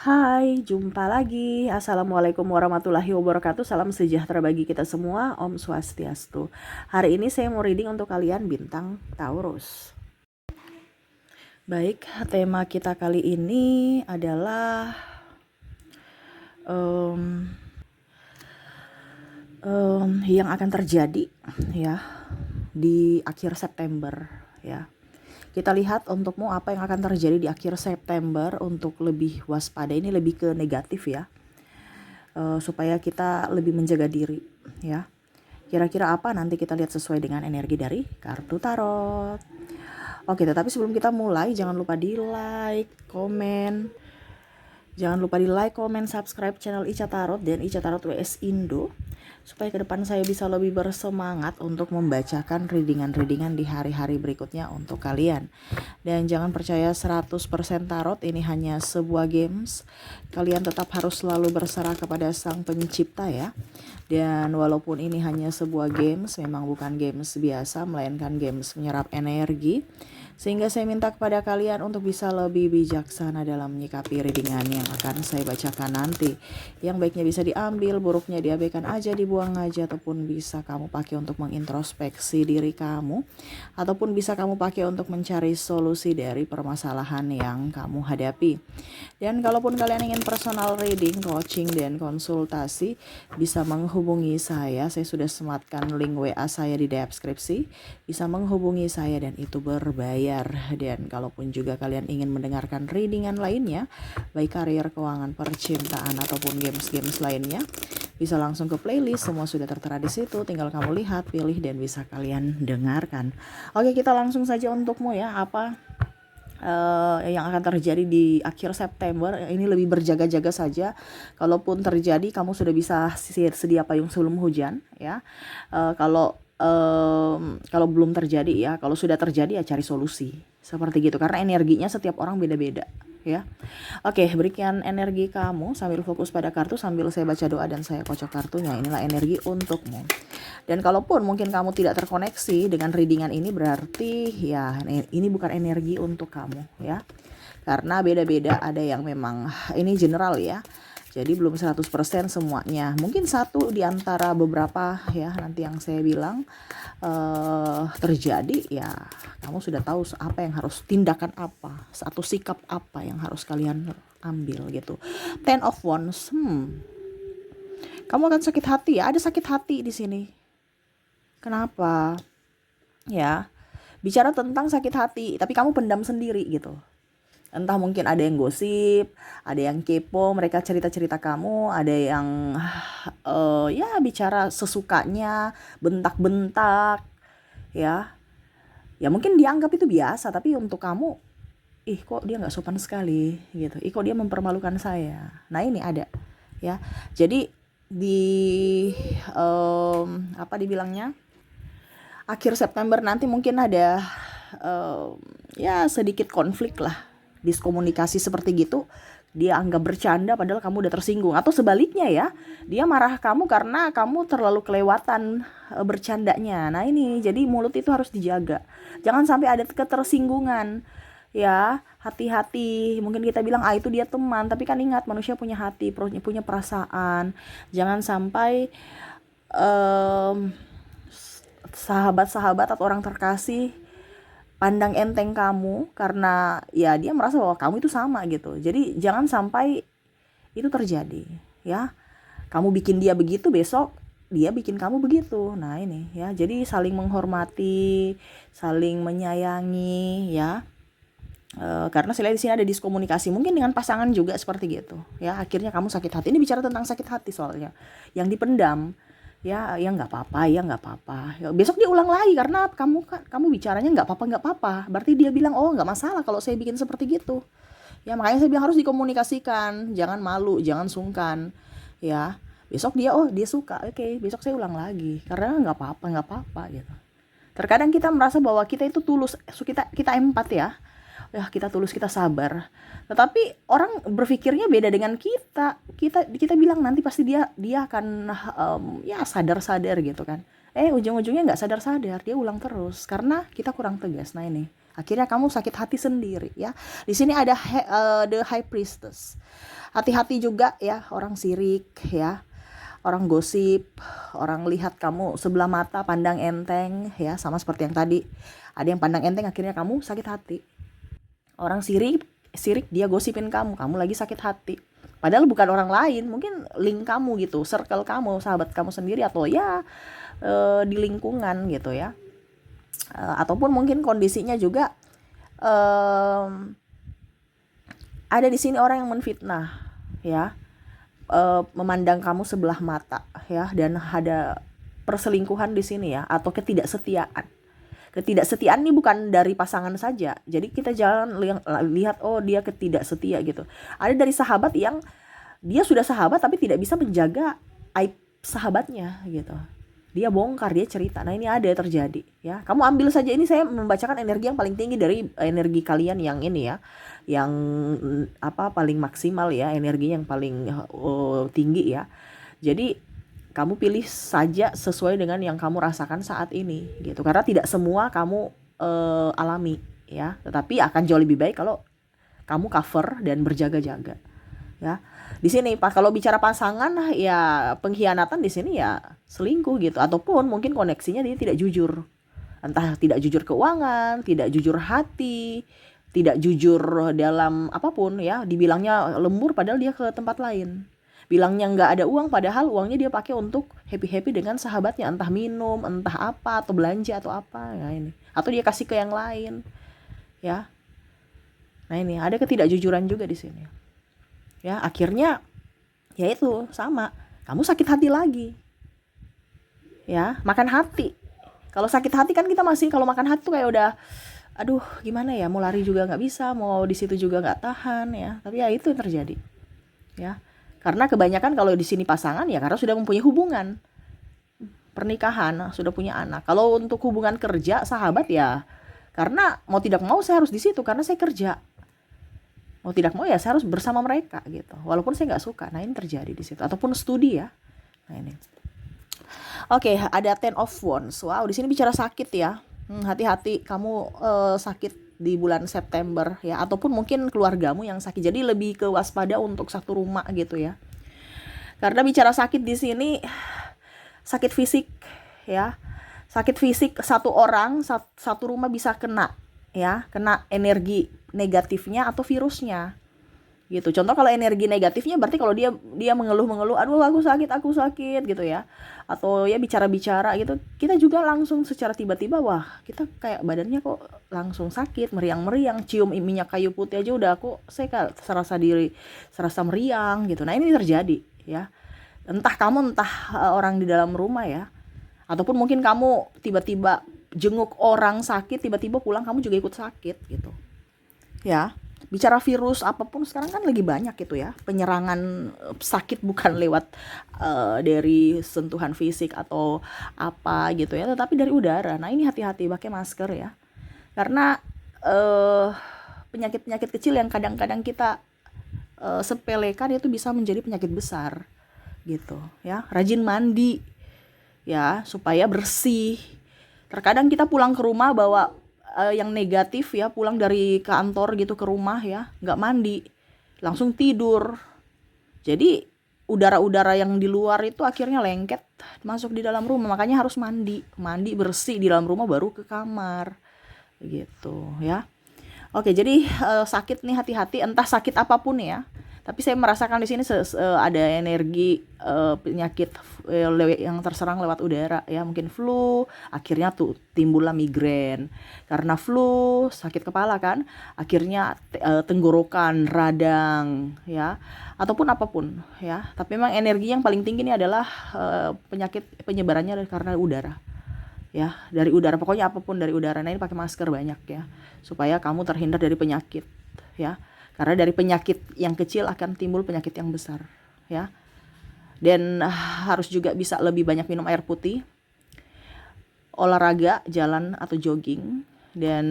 Hai, jumpa lagi. Assalamualaikum warahmatullahi wabarakatuh. Salam sejahtera bagi kita semua. Om Swastiastu. Hari ini saya mau reading untuk kalian bintang Taurus. Baik, tema kita kali ini adalah yang akan terjadi ya di akhir September ya. Kita lihat untukmu apa yang akan terjadi di akhir September untuk lebih waspada. Ini lebih ke negatif ya. Supaya kita lebih menjaga diri ya. Kira-kira apa nanti kita lihat sesuai dengan energi dari kartu tarot. Oke, tetapi sebelum kita mulai jangan lupa di like, komen. Jangan lupa di like, komen, subscribe channel Ica Tarot dan Ica Tarot WS Indo supaya ke depan saya bisa lebih bersemangat untuk membacakan readingan-readingan di hari-hari berikutnya untuk kalian. Dan jangan percaya 100% tarot ini hanya sebuah games. Kalian tetap harus selalu berserah kepada Sang Pencipta ya. Dan walaupun ini hanya sebuah games, memang bukan games biasa melainkan games menyerap energi. Sehingga saya minta kepada kalian untuk bisa lebih bijaksana dalam menyikapi readingan yang akan saya bacakan nanti. Yang baiknya bisa diambil, buruknya diabaikan aja, dibuang aja, ataupun bisa kamu pakai untuk mengintrospeksi diri kamu, ataupun bisa kamu pakai untuk mencari solusi dari permasalahan yang kamu hadapi. Dan kalaupun kalian ingin personal reading, coaching, dan konsultasi, bisa menghubungi saya. Saya sudah sematkan link WA saya di deskripsi. Bisa menghubungi saya dan itu berbayar. Dan kalaupun juga kalian ingin mendengarkan readingan lainnya, baik karir, keuangan, percintaan, ataupun games-games lainnya, bisa langsung ke playlist. Semua sudah tertera di situ. Tinggal kamu lihat, pilih, dan bisa kalian dengarkan. Oke, kita langsung saja untukmu ya. Apa yang akan terjadi di akhir September ini? Lebih berjaga-jaga saja. Kalaupun terjadi, kamu sudah bisa sedia payung sebelum hujan ya. Kalau belum terjadi ya, kalau sudah terjadi ya cari solusi seperti gitu, karena energinya setiap orang beda-beda ya. Oke, berikan energi kamu sambil fokus pada kartu, sambil saya baca doa dan saya kocok kartunya. Inilah energi untukmu. Dan kalaupun mungkin kamu tidak terkoneksi dengan readingan ini, berarti ya ini bukan energi untuk kamu ya, karena beda-beda. Ada yang memang ini general ya, jadi belum 100% semuanya. Mungkin satu di antara beberapa ya nanti yang saya bilang terjadi ya. Kamu sudah tahu apa yang harus, tindakan apa, satu sikap apa yang harus kalian ambil gitu. Ten of Wands. Kamu akan sakit hati ya. Ada sakit hati di sini. Kenapa? Ya. Bicara tentang sakit hati, tapi kamu pendam sendiri gitu. Entah mungkin ada yang gosip, ada yang kepo, mereka cerita-cerita kamu, ada yang ya bicara sesukanya, bentak-bentak ya. Ya mungkin dianggap itu biasa, tapi untuk kamu, ih kok dia gak sopan sekali gitu, ih kok dia mempermalukan saya. Nah ini ada ya. Jadi di apa dibilangnya, akhir September nanti mungkin ada ya sedikit konflik lah, diskomunikasi seperti gitu. Dia anggap bercanda padahal kamu udah tersinggung, atau sebaliknya ya, dia marah kamu karena kamu terlalu kelewatan bercandanya. Nah ini, jadi mulut itu harus dijaga, jangan sampai ada ketersinggungan ya. Hati-hati, mungkin kita bilang itu dia teman, tapi kan ingat manusia punya hati, punya perasaan. Jangan sampai sahabat-sahabat atau orang terkasih pandang enteng kamu karena ya dia merasa bahwa kamu itu sama gitu. Jadi jangan sampai itu terjadi ya. Kamu bikin dia begitu, besok dia bikin kamu begitu. Nah ini ya, jadi saling menghormati, saling menyayangi ya. Karena saya lihat di sini ada diskomunikasi, mungkin dengan pasangan juga seperti gitu ya. Akhirnya kamu sakit hati. Ini bicara tentang sakit hati soalnya, yang dipendam ya. Ya nggak apa-apa, ya nggak apa-apa ya, besok dia ulang lagi karena kamu bicaranya nggak apa-apa, berarti dia bilang oh nggak masalah kalau saya bikin seperti gitu ya. Makanya saya bilang harus dikomunikasikan, jangan malu, jangan sungkan ya. Besok dia suka, oke, besok saya ulang lagi karena nggak apa-apa gitu. Terkadang kita merasa bahwa kita itu tulus, kita empat ya, kita tulus, kita sabar, tetapi orang berpikirnya beda dengan kita bilang nanti pasti dia akan ya sadar gitu kan. Ujung-ujungnya nggak sadar, dia ulang terus karena kita kurang tegas. Nah ini Akhirnya kamu sakit hati sendiri ya. Di sini ada the high priestess. Hati-hati juga ya orang sirik ya. Orang gosip, orang lihat kamu sebelah mata, pandang enteng ya, sama seperti yang tadi. Ada yang pandang enteng, akhirnya kamu sakit hati. Orang sirik dia gosipin kamu lagi sakit hati. Padahal bukan orang lain, mungkin link kamu gitu, circle kamu, sahabat kamu sendiri, atau ya di lingkungan gitu ya. Ataupun mungkin kondisinya juga ada di sini orang yang menfitnah ya, memandang kamu sebelah mata ya, dan ada perselingkuhan di sini ya, atau ketidaksetiaan. Ketidaksetiaan ini bukan dari pasangan saja. Jadi kita jangan lihat oh dia ketidaksetia gitu. Ada dari sahabat yang dia sudah sahabat tapi tidak bisa menjaga aib sahabatnya gitu. Dia bongkar, dia cerita. Nah, ini ada terjadi ya. Kamu ambil saja, ini saya membacakan energi yang paling tinggi dari energi kalian yang ini ya. Yang paling maksimal ya, energi yang paling tinggi ya. Jadi kamu pilih saja sesuai dengan yang kamu rasakan saat ini gitu. Karena tidak semua kamu alami ya, tetapi akan jauh lebih baik kalau kamu cover dan berjaga-jaga ya. Di sini Pak, kalau bicara pasangan ya, pengkhianatan di sini ya selingkuh gitu, ataupun mungkin koneksinya dia tidak jujur. Entah tidak jujur keuangan, tidak jujur hati, tidak jujur dalam apapun ya. Dibilangnya lembur padahal dia ke tempat lain. Bilangnya nggak ada uang padahal uangnya dia pakai untuk happy-happy dengan sahabatnya, entah minum, entah apa, atau belanja atau apa ya ini. Atau dia kasih ke yang lain. Ya. Nah, ini ada ketidakjujuran juga di sini. Ya, akhirnya ya itu sama. Kamu sakit hati lagi. Ya, makan hati. Kalau sakit hati kan kita masih, kalau makan hati tuh kayak udah aduh gimana ya, mau lari juga nggak bisa, mau di situ juga nggak tahan ya. Tapi ya itu yang terjadi. Ya. Karena kebanyakan kalau di sini pasangan ya karena sudah mempunyai hubungan pernikahan, sudah punya anak. Kalau untuk hubungan kerja, sahabat ya karena mau tidak mau saya harus di situ karena saya kerja. Mau tidak mau ya saya harus bersama mereka gitu. Walaupun saya nggak suka. Nah, ini terjadi di situ. Ataupun studi ya. Nah, ini. Oke, ada Ten of Wands. Wow, di sini bicara sakit ya. Hati-hati kamu sakit di bulan September ya, ataupun mungkin keluargamu yang sakit. Jadi lebih ke waspada untuk satu rumah gitu ya. Karena bicara sakit di sini sakit fisik ya. Sakit fisik satu orang, satu rumah bisa kena ya, kena energi negatifnya atau virusnya gitu. Contoh kalau energi negatifnya berarti kalau dia mengeluh aduh aku sakit gitu ya, atau ya bicara gitu, kita juga langsung secara tiba-tiba wah kita kayak badannya kok langsung sakit, meriang cium minyak kayu putih aja udah saya serasa meriang gitu. Nah, ini terjadi ya, entah kamu entah orang di dalam rumah ya, ataupun mungkin kamu tiba-tiba jenguk orang sakit, tiba-tiba pulang kamu juga ikut sakit gitu ya. Bicara virus apapun sekarang kan lagi banyak gitu ya, penyerangan sakit bukan lewat dari sentuhan fisik atau apa gitu ya, tetapi dari udara. Nah, ini hati-hati pakai masker ya, karena penyakit-penyakit kecil yang kadang-kadang kita sepelekan itu bisa menjadi penyakit besar gitu ya. Rajin mandi ya supaya bersih. Terkadang kita pulang ke rumah bawa yang negatif ya, pulang dari kantor gitu ke rumah ya, nggak mandi, langsung tidur. Jadi udara-udara yang di luar itu akhirnya lengket masuk di dalam rumah. Makanya harus mandi bersih di dalam rumah baru ke kamar gitu ya. Oke, jadi sakit nih hati-hati, entah sakit apapun ya. Tapi saya merasakan di sini ada energi penyakit yang terserang lewat udara ya, mungkin flu, akhirnya tuh timbullah migrain. Karena flu, sakit kepala kan, akhirnya tenggorokan, radang ya, ataupun apapun ya. Tapi memang energi yang paling tinggi ini adalah penyakit penyebarannya karena udara. Ya, dari udara, pokoknya apapun dari udara. Nah, ini pakai masker banyak ya, supaya kamu terhindar dari penyakit ya. Karena dari penyakit yang kecil akan timbul penyakit yang besar ya. Dan harus juga bisa lebih banyak minum air putih, olahraga, jalan atau jogging, dan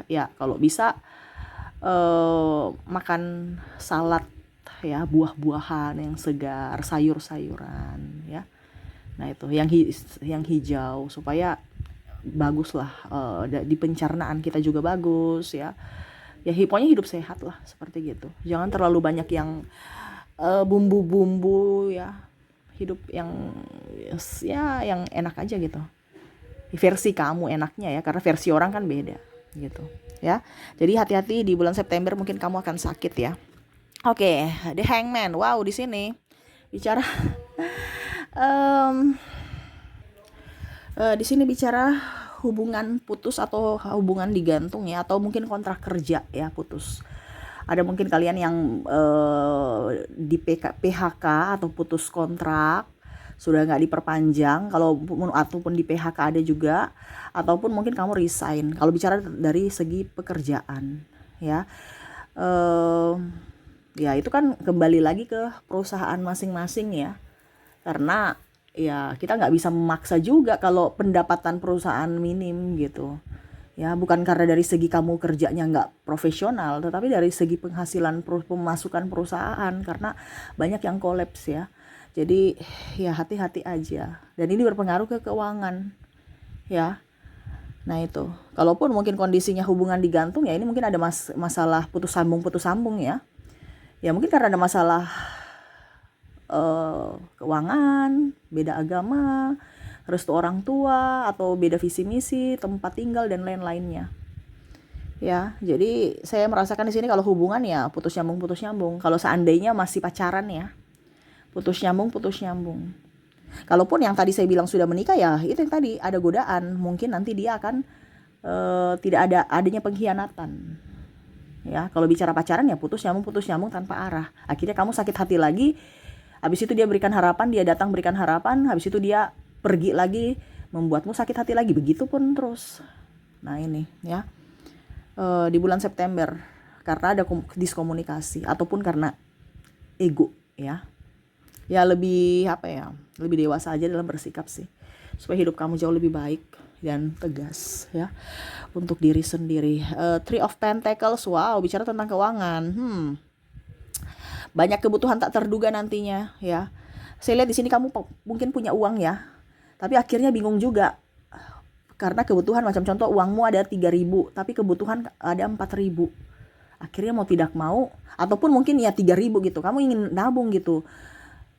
ya kalau bisa makan salad ya, buah-buahan yang segar, sayur-sayuran ya. Nah, itu yang hijau supaya bagus lah, di pencernaan kita juga bagus ya. Ya pokoknya hidup sehat lah seperti gitu. Jangan terlalu banyak yang bumbu-bumbu ya. Hidup yang ya yang enak aja gitu. Versi kamu enaknya ya, karena versi orang kan beda gitu ya. Jadi hati-hati di bulan September, mungkin kamu akan sakit ya. Oke, The Hangman. Wow, di sini bicara em, di sini bicara hubungan putus atau hubungan digantung ya, atau mungkin kontrak kerja ya putus. Ada mungkin kalian yang di PHK atau putus kontrak, sudah nggak diperpanjang, ataupun di PHK ada juga, ataupun mungkin kamu resign. Kalau bicara dari segi pekerjaan ya, ya itu kan kembali lagi ke perusahaan masing-masing ya, karena ya kita nggak bisa memaksa juga kalau pendapatan perusahaan minim gitu ya. Bukan karena dari segi kamu kerjanya nggak profesional, tetapi dari segi penghasilan pemasukan perusahaan, karena banyak yang kolaps ya. Jadi ya hati-hati aja, dan ini berpengaruh ke keuangan ya. Nah itu, kalaupun mungkin kondisinya hubungan digantung ya, ini mungkin ada masalah putus sambung ya. Ya mungkin karena ada masalah keuangan, beda agama, restu orang tua, atau beda visi misi, tempat tinggal dan lain-lainnya. Ya, jadi saya merasakan di sini kalau hubungan ya putus nyambung. Kalau seandainya masih pacaran ya, putus nyambung. Kalaupun yang tadi saya bilang sudah menikah ya, itu yang tadi ada godaan, mungkin nanti dia akan tidak adanya pengkhianatan. Ya, kalau bicara pacaran ya putus nyambung tanpa arah. Akhirnya kamu sakit hati lagi. Habis itu dia berikan harapan, dia datang berikan harapan, habis itu dia pergi lagi, membuatmu sakit hati lagi. Begitupun terus. Nah ini ya, di bulan September, karena ada diskomunikasi ataupun karena ego ya. Ya lebih lebih dewasa aja dalam bersikap sih, supaya hidup kamu jauh lebih baik dan tegas ya untuk diri sendiri. Three of Pentacles, wow, bicara tentang keuangan. Banyak kebutuhan tak terduga nantinya ya. Saya lihat di sini kamu mungkin punya uang ya, tapi akhirnya bingung juga karena kebutuhan, macam contoh uangmu ada 3.000 tapi kebutuhan ada 4.000. Akhirnya mau tidak mau, ataupun mungkin ya 3.000 gitu, kamu ingin nabung gitu,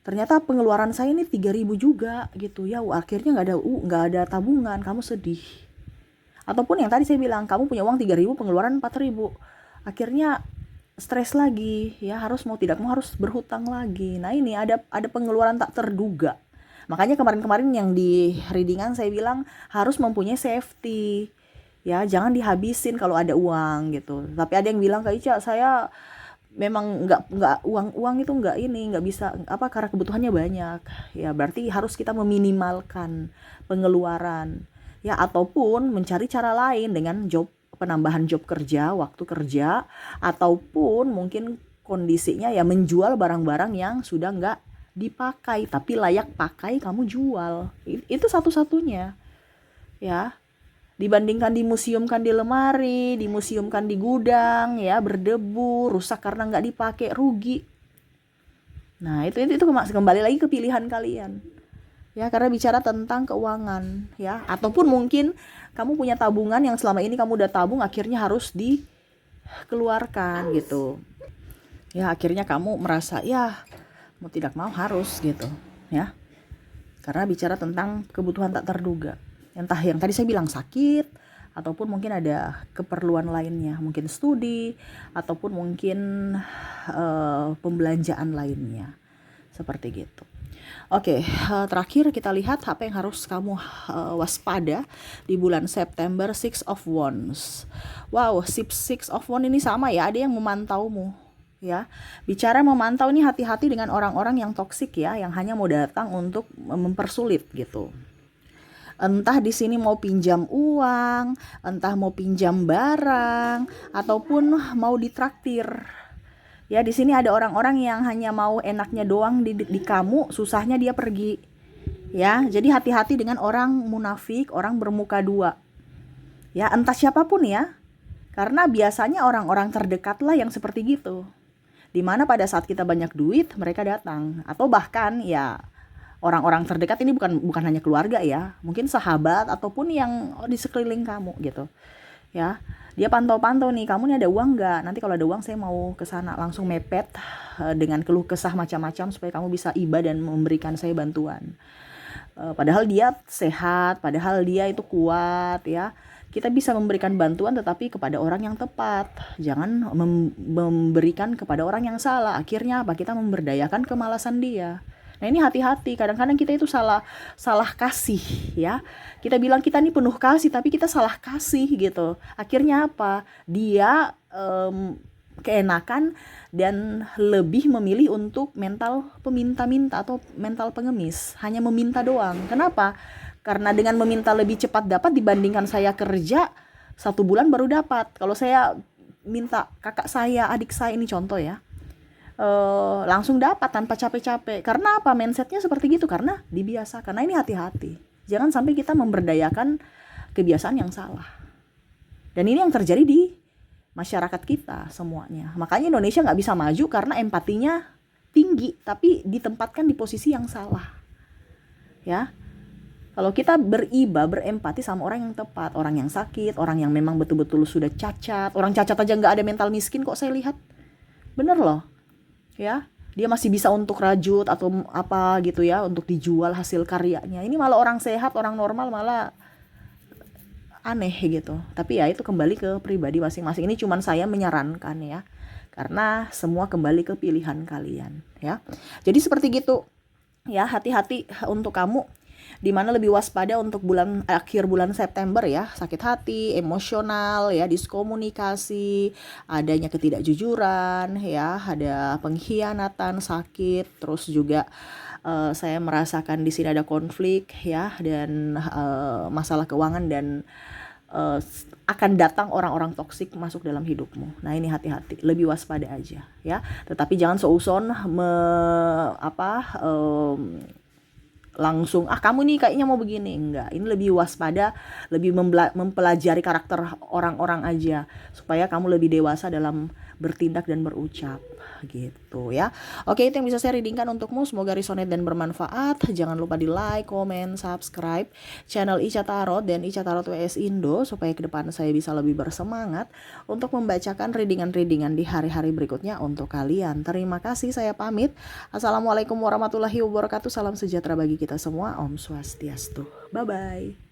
ternyata pengeluaran saya ini 3.000 juga gitu ya. Akhirnya nggak ada tabungan, kamu sedih. Ataupun yang tadi saya bilang, kamu punya uang 3.000, pengeluaran 4.000, akhirnya stres lagi ya, mau tidak mau harus berhutang lagi. Nah ini ada pengeluaran tak terduga. Makanya kemarin yang di readingan saya bilang harus mempunyai safety ya, jangan dihabisin kalau ada uang gitu. Tapi ada yang bilang, Kak Ica, saya memang nggak uang itu nggak bisa karena kebutuhannya banyak ya. Berarti harus kita meminimalkan pengeluaran ya, ataupun mencari cara lain dengan penambahan job kerja, waktu kerja, ataupun mungkin kondisinya ya menjual barang-barang yang sudah nggak dipakai tapi layak pakai, kamu jual. Itu satu-satunya ya, dibandingkan dimuseumkan di lemari, dimuseumkan di gudang ya, berdebu, rusak karena nggak dipakai, rugi. Nah itu kembali lagi ke pilihan kalian ya, karena bicara tentang keuangan ya. Ataupun mungkin kamu punya tabungan yang selama ini kamu udah tabung, akhirnya harus dikeluarkan gitu ya. Akhirnya kamu merasa ya mau tidak mau harus gitu ya, karena bicara tentang kebutuhan tak terduga. Entah yang tadi saya bilang sakit, ataupun mungkin ada keperluan lainnya, mungkin studi, ataupun mungkin pembelanjaan lainnya, seperti gitu. Oke, terakhir kita lihat apa yang harus kamu waspada di bulan September. Six of Wands. Wow, Six of Wands ini sama ya, ada yang memantaumu ya. Bicara memantau ini, hati-hati dengan orang-orang yang toksik ya, yang hanya mau datang untuk mempersulit gitu. Entah di sini mau pinjam uang, entah mau pinjam barang, ataupun mau ditraktir. Ya, di sini ada orang-orang yang hanya mau enaknya doang di kamu, susahnya dia pergi. Ya, jadi hati-hati dengan orang munafik, orang bermuka dua. Ya, entah siapapun ya. Karena biasanya orang-orang terdekatlah yang seperti gitu. Dimana pada saat kita banyak duit, mereka datang. Atau bahkan ya Orang-orang terdekat ini bukan hanya keluarga ya, mungkin sahabat ataupun yang di sekeliling kamu gitu ya. Dia pantau-pantau nih, kamu nih ada uang nggak, nanti kalau ada uang saya mau ke sana, langsung mepet dengan keluh kesah macam-macam supaya kamu bisa iba dan memberikan saya bantuan. Padahal dia sehat, padahal dia itu kuat ya. Kita bisa memberikan bantuan tetapi kepada orang yang tepat. Jangan memberikan kepada orang yang salah. Akhirnya apa? Kita memberdayakan kemalasan dia. Nah, ini hati-hati. Kadang-kadang kita itu salah salah kasih ya. Kita bilang kita ini penuh kasih tapi kita salah kasih gitu. Akhirnya apa? Dia keenakan dan lebih memilih untuk mental peminta-minta atau mental pengemis, hanya meminta doang. Kenapa? Karena dengan meminta lebih cepat dapat dibandingkan saya kerja 1 bulan baru dapat. Kalau saya minta kakak saya, adik saya, ini contoh ya, langsung dapat tanpa capek-capek. Karena apa? Mindsetnya seperti gitu, karena dibiasakan. Nah, ini hati-hati, jangan sampai kita memberdayakan kebiasaan yang salah. Dan ini yang terjadi di masyarakat kita semuanya. Makanya Indonesia nggak bisa maju karena empatinya tinggi, tapi ditempatkan di posisi yang salah. Ya, kalau kita berempati sama orang yang tepat, orang yang sakit, orang yang memang betul-betul sudah cacat, orang cacat aja nggak ada mental miskin kok saya lihat, bener loh, ya. Dia masih bisa untuk rajut atau apa gitu ya, untuk dijual hasil karyanya. Ini malah orang sehat, orang normal malah aneh gitu. Tapi ya itu kembali ke pribadi masing-masing. Ini cuman saya menyarankan ya, karena semua kembali ke pilihan kalian ya. Jadi seperti gitu ya, hati-hati untuk kamu, dimana lebih waspada untuk akhir bulan September ya. Sakit hati, emosional ya, diskomunikasi, adanya ketidakjujuran ya, ada pengkhianatan, sakit, terus juga saya merasakan di sini ada konflik ya, dan masalah keuangan, dan akan datang orang-orang toksik masuk dalam hidupmu. Nah, ini hati-hati, lebih waspada aja ya. Tetapi jangan seuson langsung kamu nih kayaknya mau begini. Enggak, ini lebih waspada, lebih mempelajari karakter orang-orang aja supaya kamu lebih dewasa dalam bertindak dan berucap gitu ya. Oke, itu yang bisa saya readingkan untukmu. Semoga resonate dan bermanfaat. Jangan lupa di like, comment, subscribe channel Ica Tarot dan Ica Tarot WS Indo supaya ke depan saya bisa lebih bersemangat untuk membacakan readingan-readingan di hari-hari berikutnya untuk kalian. Terima kasih, saya pamit. Assalamualaikum warahmatullahi wabarakatuh. Salam sejahtera bagi kita semua. Om Swastiastu. Bye bye.